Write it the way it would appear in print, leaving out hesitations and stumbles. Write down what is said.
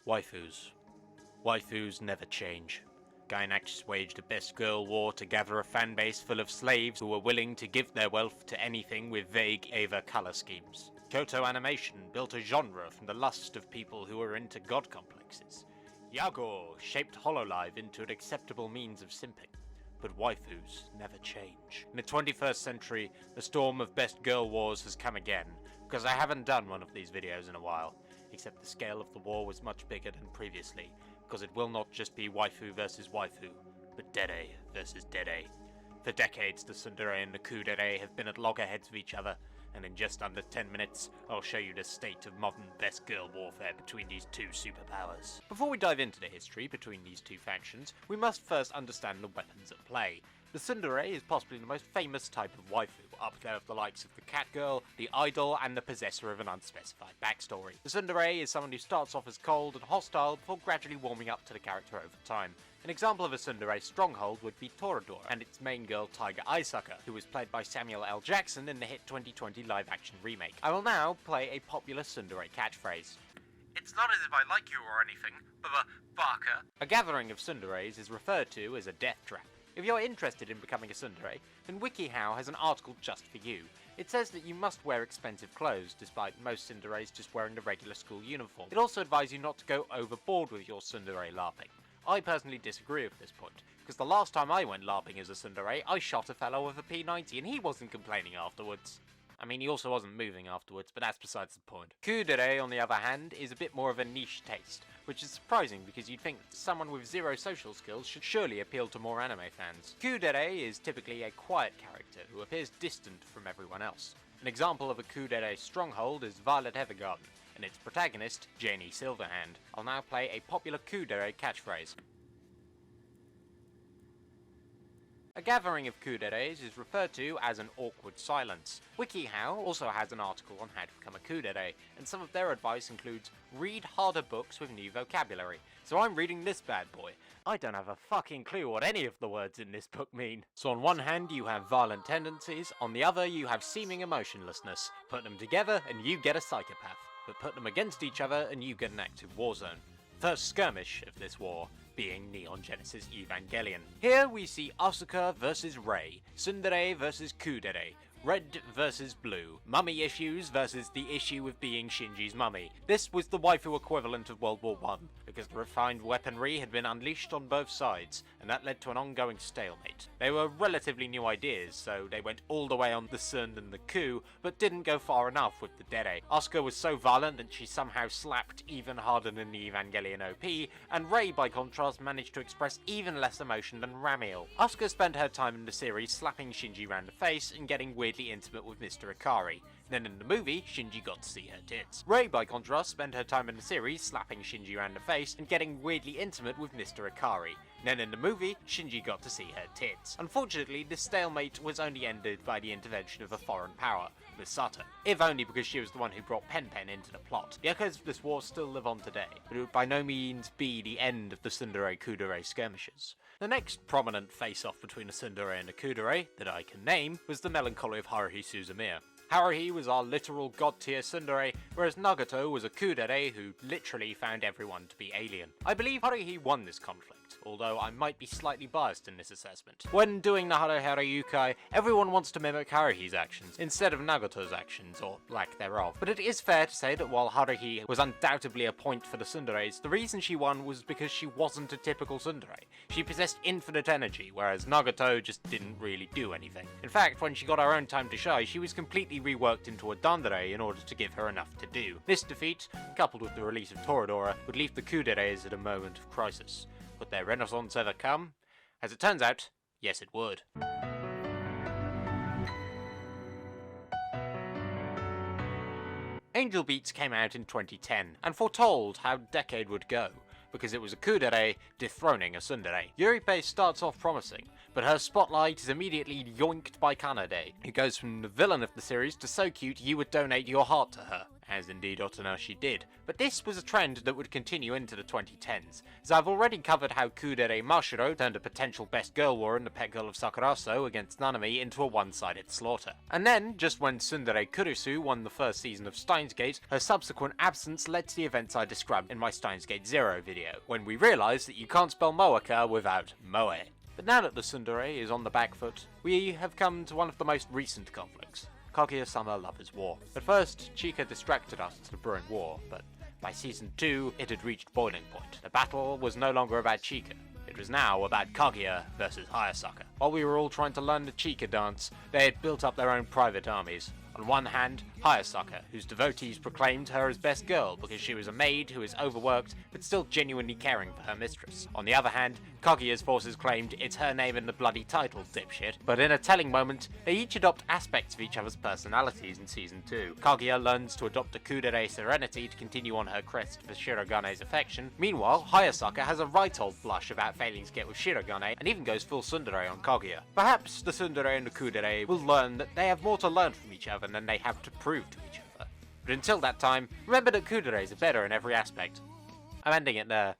Waifus. Waifus never change. Gainax waged a best girl war to gather a fanbase full of slaves who were willing to give their wealth to anything with vague Eva color schemes. Kyoto Animation built a genre from the lust of people who were into god complexes. Yago shaped Hololive into an acceptable means of simping. But waifus never change. In the 21st century, the storm of best girl wars has come again, because I haven't done one of these videos in a while, except the scale of the war was much bigger than previously, because it will not just be waifu versus waifu, but dere versus dere. For decades, the Tsundere and the Kuudere have been at loggerheads with each other, and in just under 10 minutes, I'll show you the state of modern best girl warfare between these two superpowers. Before we dive into the history between these two factions, we must first understand the weapons at play. The Tsundere is possibly the most famous type of waifu, up there with the likes of the catgirl, the idol, and the possessor of an unspecified backstory. The Tsundere is someone who starts off as cold and hostile before gradually warming up to the character over time. An example of a Tsundere stronghold would be Toradora, and its main girl Tiger Eyessucker, who was played by Samuel L. Jackson in the hit 2020 live-action remake. I will now play a popular Tsundere catchphrase. It's not as if I like you or anything, but Barker. A gathering of Tsunderes is referred to as a death trap. If you're interested in becoming a Tsundere, then WikiHow has an article just for you. It says that you must wear expensive clothes, despite most Tsunderes just wearing the regular school uniform. It also advises you not to go overboard with your Tsundere LARPing. I personally disagree with this point, because the last time I went LARPing as a Tsundere, I shot a fellow with a P90 and he wasn't complaining afterwards. I mean, he also wasn't moving afterwards, but that's besides the point. Kuudere, on the other hand, is a bit more of a niche taste, which is surprising because you'd think that someone with zero social skills should surely appeal to more anime fans. Kuudere is typically a quiet character who appears distant from everyone else. An example of a Kuudere stronghold is Violet Evergarden, and its protagonist, Janie Silverhand. I'll now play a popular Kuudere catchphrase. A gathering of Kuuderes is referred to as an awkward silence. WikiHow also has an article on how to become a Kuudere, and some of their advice includes read harder books with new vocabulary. So I'm reading this bad boy. I don't have a fucking clue what any of the words in this book mean. So on one hand you have violent tendencies, on the other you have seeming emotionlessness. Put them together and you get a psychopath, but put them against each other and you get an active war zone. First skirmish of this war being Neon Genesis Evangelion. Here we see Asuka versus Rei, Tsundere versus Kuudere, red versus blue, mummy issues versus the issue of being Shinji's mummy. This was the waifu equivalent of World War I, because the refined weaponry had been unleashed on both sides, and that led to an ongoing stalemate. They were relatively new ideas, so they went all the way on the Sun and the Ku, but didn't go far enough with the Dere. Asuka was so violent that she somehow slapped even harder than the Evangelion OP, and Rei, by contrast, managed to express even less emotion than Ramiel. Asuka spent her time in the series slapping Shinji around the face and getting weirdly intimate with Mr. Ikari. Then in the movie, Shinji got to see her tits. Rei, by contrast, spent her time in the series slapping Shinji around the face and getting weirdly intimate with Mr. Ikari. Then in the movie, Shinji got to see her tits. Unfortunately, this stalemate was only ended by the intervention of a foreign power, Misato, if only because she was the one who brought Pen into the plot. The echoes of this war still live on today, but it would by no means be the end of the Tsundere Kuudere skirmishes. The next prominent face-off between a Tsundere and a Kuudere that I can name was the melancholy of Haruhi Suzumiya. Haruhi was our literal god-tier Tsundere, whereas Nagato was a Kuudere who literally found everyone to be alien. I believe Haruhi won this conflict, although I might be slightly biased in this assessment. When doing Nahara Yukai, everyone wants to mimic Haruhi's actions, instead of Nagato's actions, or lack thereof. But it is fair to say that while Haruhi was undoubtedly a point for the Tsunderes, the reason she won was because she wasn't a typical Tsundere. She possessed infinite energy, whereas Nagato just didn't really do anything. In fact, when she got her own time to shine, she was completely reworked into a Dandere in order to give her enough to do. This defeat, coupled with the release of Toradora, would leave the Kuuderes at a moment of crisis. Would their renaissance ever come? As it turns out, yes it would. Angel Beats came out in 2010, and foretold how the decade would go, because it was a Kuudere dethroning a Tsundere. Yuripei starts off promising, but her spotlight is immediately yoinked by Kanade, who goes from the villain of the series to so cute you would donate your heart to her, as indeed Otonashi did. But this was a trend that would continue into the 2010s, as I've already covered how Kudere Mashiro turned a potential best girl war in the pet girl of Sakuraso against Nanami into a one-sided slaughter. And then, just when Tsundere Kurusu won the first season of Steins Gate, her subsequent absence led to the events I described in my Steins Gate Zero video, when we realised that you can't spell Moaka without Moe. But now that the Tsundere is on the back foot, we have come to one of the most recent conflicts. Kaguya-sama Lovers' War. At first, Chika distracted us to the brewing war, but by season 2, it had reached boiling point. The battle was no longer about Chika. It was now about Kaguya versus Hayasaka. While we were all trying to learn the Chika dance, they had built up their own private armies. On one hand, Hayasaka, whose devotees proclaimed her as best girl because she was a maid who is overworked but still genuinely caring for her mistress. On the other hand, Kaguya's forces claimed it's her name in the bloody title, dipshit. But in a telling moment, they each adopt aspects of each other's personalities in Season 2. Kaguya learns to adopt a Kudere serenity to continue on her crest for Shirogane's affection. Meanwhile, Hayasaka has a right old blush about failing to get with Shirogane and even goes full tsundere on Kaguya. Perhaps the tsundere and the Kudere will learn that they have more to learn from each other than they have to prove to each other. But until that time, remember that Kuderes are better in every aspect. I'm ending it there.